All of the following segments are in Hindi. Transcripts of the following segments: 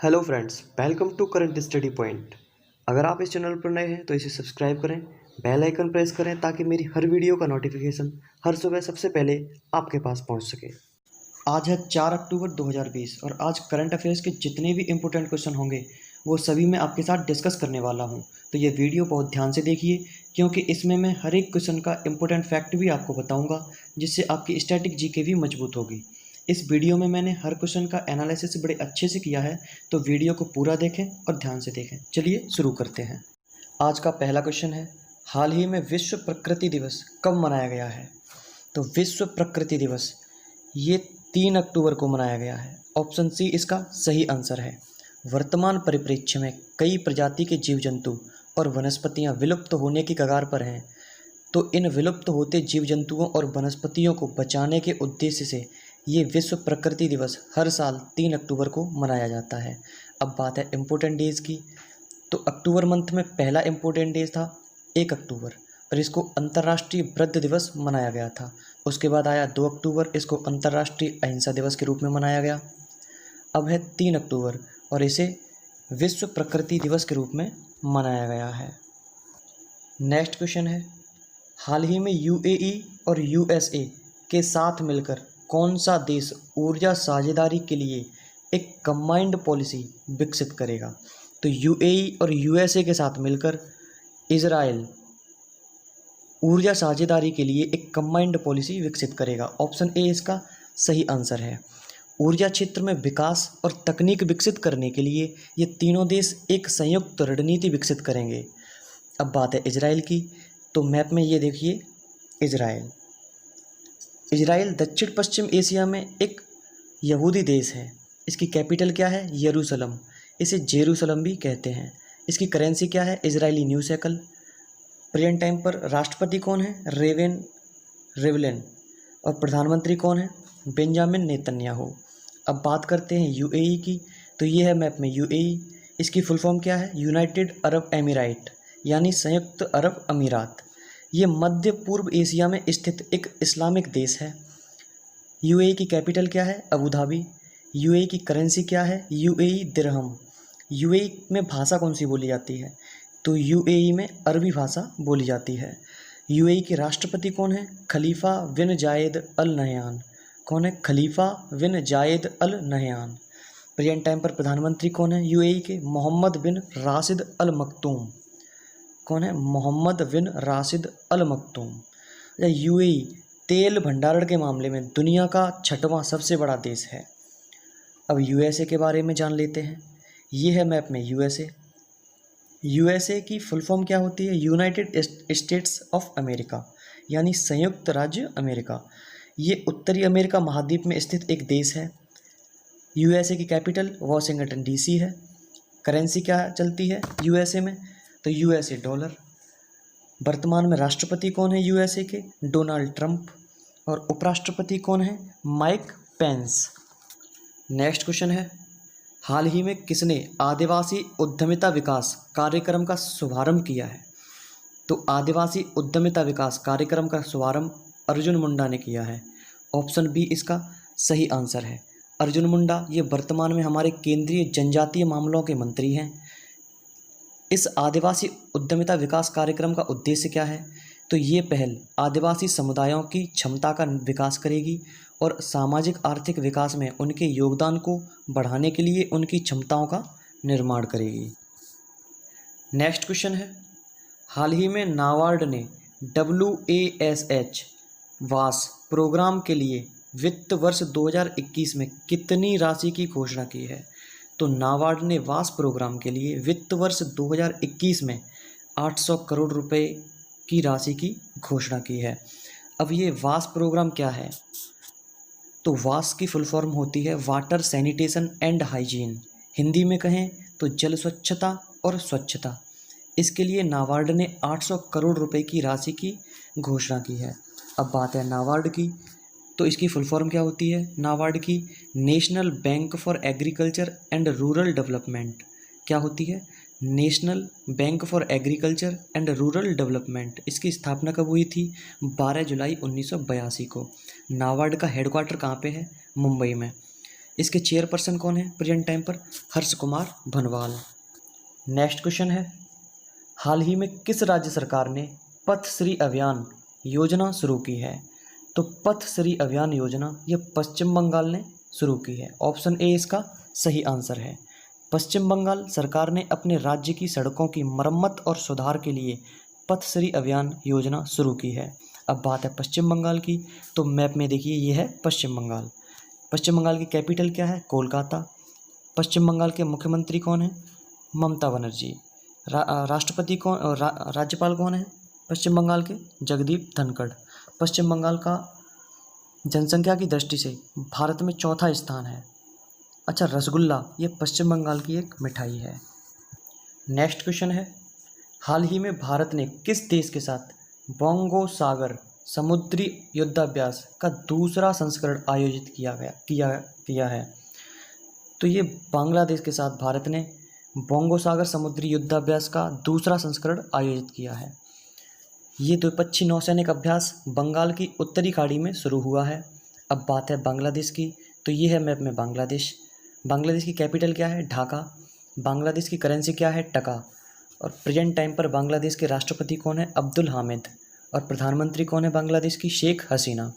Hello friends, welcome to current study point. अगर आप इस चैनल पर नए हैं तो इसे सब्सक्राइब करें, बेल आइकन प्रेस करें ताकि मेरी हर वीडियो का नोटिफिकेशन हर सुबह सबसे पहले आपके पास पहुंच सके। आज है 4 अक्टूबर 2020 और आज करंट अफेयर्स के जितने भी इम्पोर्टेंट क्वेश्चन होंगे वो सभी मैं आपके साथ डिस्कस करने वाला हूँ। तो ये वीडियो बहुत ध्यान से देखिए क्योंकि इसमें मैं हर एक क्वेश्चन का इम्पोर्टेंट फैक्ट भी आपको बताऊँगा, जिससे आपकी स्टैटिक जीके भी मजबूत होगी। इस वीडियो में मैंने हर क्वेश्चन का एनालिसिस बड़े अच्छे से किया है, तो वीडियो को पूरा देखें और ध्यान से देखें। चलिए शुरू करते हैं। आज का पहला क्वेश्चन है, हाल ही में विश्व प्रकृति दिवस कब मनाया गया है? तो विश्व प्रकृति दिवस ये 3 अक्टूबर को मनाया गया है। ऑप्शन सी इसका सही आंसर है। वर्तमान परिप्रेक्ष्य में कई प्रजाति के जीव जंतु और वनस्पतियां विलुप्त होने की कगार पर हैं, तो इन विलुप्त होते जीव जंतुओं और वनस्पतियों को बचाने के उद्देश्य से ये विश्व प्रकृति दिवस हर साल 3 अक्टूबर को मनाया जाता है। अब बात है इम्पोर्टेंट डेज की। तो अक्टूबर मंथ में पहला इम्पोर्टेंट डेज था 1 अक्टूबर और इसको अंतर्राष्ट्रीय वृद्ध दिवस मनाया गया था। उसके बाद आया 2 अक्टूबर, इसको अंतर्राष्ट्रीय अहिंसा दिवस के रूप में मनाया गया। अब है 3 अक्टूबर और इसे विश्व प्रकृति दिवस के रूप में मनाया गया है। नेक्स्ट क्वेश्चन है, हाल ही में यूएई और यूएसए के साथ मिलकर कौन सा देश ऊर्जा साझेदारी के लिए एक कंबाइंड पॉलिसी विकसित करेगा? तो यूएई और यूएसए के साथ मिलकर इजराइल ऊर्जा साझेदारी के लिए एक कंबाइंड पॉलिसी विकसित करेगा। ऑप्शन ए इसका सही आंसर है। ऊर्जा क्षेत्र में विकास और तकनीक विकसित करने के लिए ये तीनों देश एक संयुक्त रणनीति विकसित करेंगे। अब बात है इजराइल की। तो मैप में ये देखिए, इजराइल दक्षिण पश्चिम एशिया में एक यहूदी देश है। इसकी कैपिटल क्या है? यरूशलम। इसे जेरूशलम भी कहते हैं। इसकी करेंसी क्या है? Israeli new shackle. Present time पर राष्ट्रपति कौन है? रिवलिन। और प्रधानमंत्री कौन है? Benjamin Netanyahu. अब बात करते हैं यूएई की। तो ये है मैप में यूएई। इसकी फुल फॉर्म क्या है? यूनाइटेड अरब एमिरात, यानी संयुक्त अरब अमीरात। ये मध्य पूर्व एशिया में स्थित एक इस्लामिक देश है। यूएई की कैपिटल क्या है? Abu Dhabi. यूएई की करेंसी क्या है? यूएई दिरहम। यूएई में भाषा कौन सी बोली जाती है? तो यूएई में अरबी भाषा बोली जाती है। यूएई के राष्ट्रपति कौन है? खलीफा बिन जायद अल नहयान। कौन है? खलीफा बिन जायद अल नहयान। प्रेजेंट टाइम पर प्रधानमंत्री कौन है यूएई के? मोहम्मद बिन राशिद अल मखतूम। कौन है? मोहम्मद बिन राशिद अल मखतूम। यूएई तेल भंडारण के मामले में दुनिया का 6वां सबसे बड़ा देश है। अब यूएसए के बारे में जान लेते हैं। ये है मैप में यूएसए। यूएसए की फुल फॉर्म क्या होती है? यूनाइटेड स्टेट्स ऑफ अमेरिका, यानी संयुक्त राज्य अमेरिका। ये उत्तरी अमेरिका महाद्वीप में स्थित एक देश है। यूएसए की कैपिटल वॉशिंगटन डीसी है। करेंसी क्या चलती है यूएसए में? तो यूएसए डॉलर। वर्तमान में राष्ट्रपति कौन है यूएसए के? Donald Trump. और उपराष्ट्रपति कौन है? Mike Pence. नेक्स्ट क्वेश्चन है, हाल ही में किसने आदिवासी उद्यमिता विकास कार्यक्रम का शुभारंभ किया है? तो आदिवासी उद्यमिता विकास कार्यक्रम का शुभारंभ अर्जुन मुंडा ने किया है। ऑप्शन बी इसका सही आंसर है। अर्जुन मुंडा ये वर्तमान में हमारे केंद्रीय जनजातीय मामलों के मंत्री हैं। इस आदिवासी उद्यमिता विकास कार्यक्रम का उद्देश्य क्या है? तो ये पहल आदिवासी समुदायों की क्षमता का विकास करेगी और सामाजिक आर्थिक विकास में उनके योगदान को बढ़ाने के लिए उनकी क्षमताओं का निर्माण करेगी। नेक्स्ट क्वेश्चन है, हाल ही में नाबार्ड ने WASH वास प्रोग्राम के लिए वित्त वर्ष 2021 में कितनी राशि की घोषणा की है? तो नाबार्ड ने वास प्रोग्राम के लिए वित्त वर्ष 2021 में 800 करोड़ रुपए की राशि की घोषणा की है। अब ये वास प्रोग्राम क्या है? तो वास की फुल फॉर्म होती है water sanitation and hygiene. Hindi में कहें तो जल स्वच्छता और स्वच्छता। इसके लिए नाबार्ड ने 800 करोड़ रुपए की राशि की घोषणा की है। अब बात है नाबार्ड की। तो इसकी फुल फॉर्म क्या होती है नाबार्ड की? National bank for agriculture and rural development. क्या होती है? National bank for agriculture and rural development. इसकी स्थापना कब हुई थी? 12 जुलाई 1982 को। नाबार्ड का हेडक्वार्टर कहाँ पे है? मुंबई में। इसके चेयरपर्सन कौन है प्रेजेंट टाइम पर? हर्ष कुमार भनवाल। नेक्स्ट क्वेश्चन है, हाल ही में किस राज्य सरकार ने पथश्री अभियान योजना शुरू की है? तो पथश्री अभियान योजना ये पश्चिम बंगाल ने शुरू की है। ऑप्शन ए इसका सही आंसर है। पश्चिम बंगाल सरकार ने अपने राज्य की सड़कों की मरम्मत और सुधार के लिए पथश्री अभियान योजना शुरू की है। अब बात है पश्चिम बंगाल की, तो मैप में देखिए ये है पश्चिम बंगाल। पश्चिम बंगाल की कैपिटल क्या है? कोलकाता। पश्चिम बंगाल के मुख्यमंत्री कौन है? ममता बनर्जी। राष्ट्रपति कौन, राज्यपाल कौन है पश्चिम बंगाल के? जगदीप धनखड़। पश्चिम बंगाल का जनसंख्या की दृष्टि से भारत में चौथा स्थान है। अच्छा, रसगुल्ला ये पश्चिम बंगाल की एक मिठाई है। नेक्स्ट क्वेश्चन है, हाल ही में भारत ने किस देश के साथ बोंगो सागर समुद्री युद्धाभ्यास का दूसरा संस्करण आयोजित किया है? तो ये बांग्लादेश के साथ भारत ने बोंगो सागर समुद्री युद्धाभ्यास का दूसरा संस्करण आयोजित किया है। ये द्विपक्षीय नौसैनिक अभ्यास बंगाल की उत्तरी खाड़ी में शुरू हुआ है। अब बात है बांग्लादेश की, तो ये है मैप में बांग्लादेश। बांग्लादेश की कैपिटल क्या है? ढाका। बांग्लादेश की करेंसी क्या है? टका। और प्रेजेंट टाइम पर बांग्लादेश के राष्ट्रपति कौन है? अब्दुल हामिद। और प्रधानमंत्री कौन है बांग्लादेश की? शेख हसीना।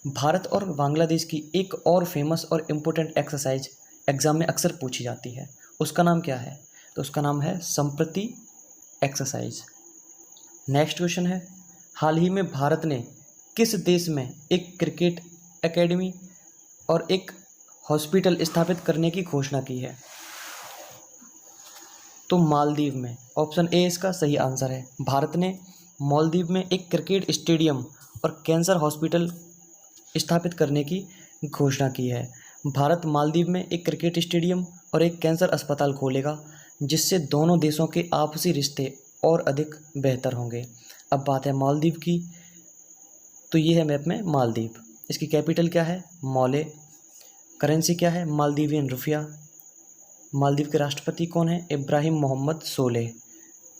भारत और बांग्लादेश की एक और फेमस और इम्पोर्टेंट एक्सरसाइज एग्जाम में अक्सर पूछी जाती है, उसका नाम क्या है? तो उसका नाम है संप्रति एक्सरसाइज। नेक्स्ट क्वेश्चन है, हाल ही में भारत ने किस देश में एक क्रिकेट एकेडमी और एक हॉस्पिटल स्थापित करने की घोषणा की है? तो मालदीव में। ऑप्शन ए इसका सही आंसर है। भारत ने मालदीव में एक क्रिकेट स्टेडियम और कैंसर हॉस्पिटल स्थापित करने की घोषणा की है। भारत मालदीव में एक क्रिकेट स्टेडियम और एक कैंसर अस्पताल खोलेगा, जिससे दोनों देशों के आपसी रिश्ते और अधिक बेहतर होंगे। अब बात है मालदीव की, तो ये है मैप में मालदीव। इसकी कैपिटल क्या है? मौले। करेंसी क्या है? मालदीवियन रुपया। मालदीव के राष्ट्रपति कौन है? इब्राहिम मोहम्मद सोलेह।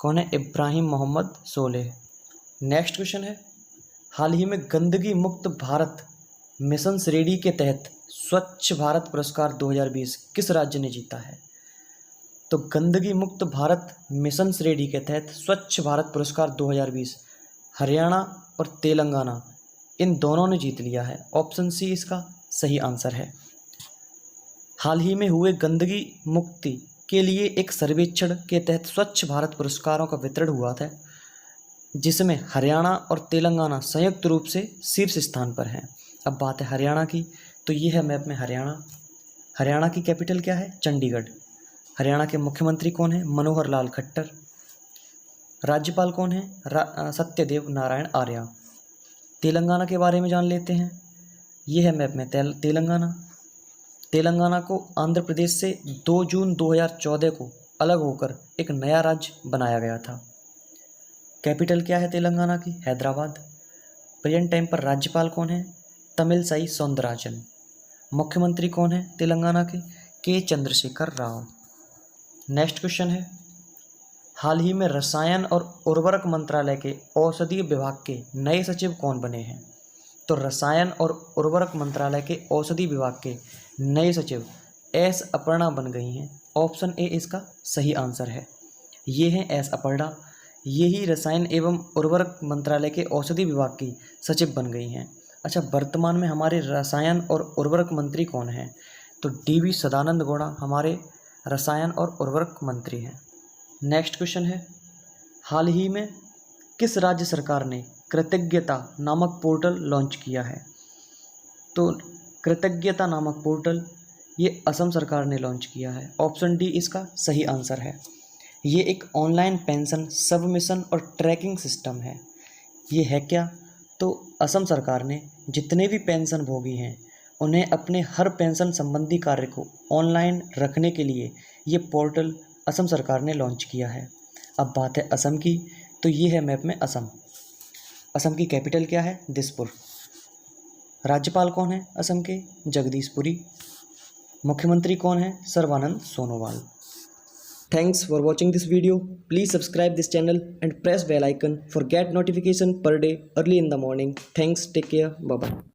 कौन है? इब्राहिम मोहम्मद सोलेह। नेक्स्ट क्वेश्चन है, हाल ही में गंदगी मुक्त भारत मिशन श्रेणी के तहत स्वच्छ भारत पुरस्कार 2020 किस राज्य ने जीता है? तो गंदगी मुक्त भारत मिशन श्रेणी के तहत स्वच्छ भारत पुरस्कार 2020 हरियाणा और तेलंगाना इन दोनों ने जीत लिया है। ऑप्शन सी इसका सही आंसर है। हाल ही में हुए गंदगी मुक्ति के लिए एक सर्वेक्षण के तहत स्वच्छ भारत पुरस्कारों का वितरण हुआ था, जिसमें हरियाणा और तेलंगाना संयुक्त रूप से शीर्ष स्थान पर हैं। अब बात है हरियाणा की, तो ये है मैप में हरियाणा। हरियाणा की कैपिटल क्या है? चंडीगढ़। हरियाणा के मुख्यमंत्री कौन है? मनोहर लाल खट्टर। राज्यपाल कौन है? सत्यदेव नारायण आर्य। तेलंगाना के बारे में जान लेते हैं। ये है मैप में तेलंगाना। तेलंगाना को आंध्र प्रदेश से 2 जून 2014 को अलग होकर एक नया राज्य बनाया गया था। कैपिटल क्या है तेलंगाना की? हैदराबाद। प्रेजेंट टाइम पर राज्यपाल कौन है? तमिलसाई सौंदरराजन। मुख्यमंत्री कौन है तेलंगाना के? चंद्रशेखर राव। नेक्स्ट क्वेश्चन है, हाल ही में रसायन और उर्वरक मंत्रालय के औषधीय विभाग के नए सचिव कौन बने हैं? तो रसायन और उर्वरक मंत्रालय के औषधि विभाग के नए सचिव एस अपर्णा बन गई हैं। ऑप्शन ए इसका सही आंसर है। ये हैं एस अपर्णा, यही रसायन एवं उर्वरक मंत्रालय के औषधि विभाग की सचिव बन गई हैं। अच्छा, वर्तमान में हमारे रसायन और उर्वरक मंत्री कौन हैं? तो DV सदानंद गौड़ा हमारे रसायन और उर्वरक मंत्री हैं। नेक्स्ट क्वेश्चन है, हाल ही में किस राज्य सरकार ने कृतज्ञता नामक पोर्टल लॉन्च किया है? तो कृतज्ञता नामक पोर्टल ये असम सरकार ने लॉन्च किया है। ऑप्शन डी इसका सही आंसर है। ये एक ऑनलाइन पेंशन सबमिशन और ट्रैकिंग सिस्टम है। ये है क्या? तो असम सरकार ने जितने भी पेंशन भोगी हैं उन्हें अपने हर पेंशन संबंधी कार्य को ऑनलाइन रखने के लिए ये पोर्टल असम सरकार ने लॉन्च किया है। अब बात है असम की, तो ये है मैप में असम। असम की कैपिटल क्या है? दिसपुर। राज्यपाल कौन है असम के? जगदीशपुरी। मुख्यमंत्री कौन है? Sarbananda Sonowal. Thanks for watching this video. Please subscribe this channel and press bell icon for get notification per day early in the morning. Thanks. Take care. Bye bye.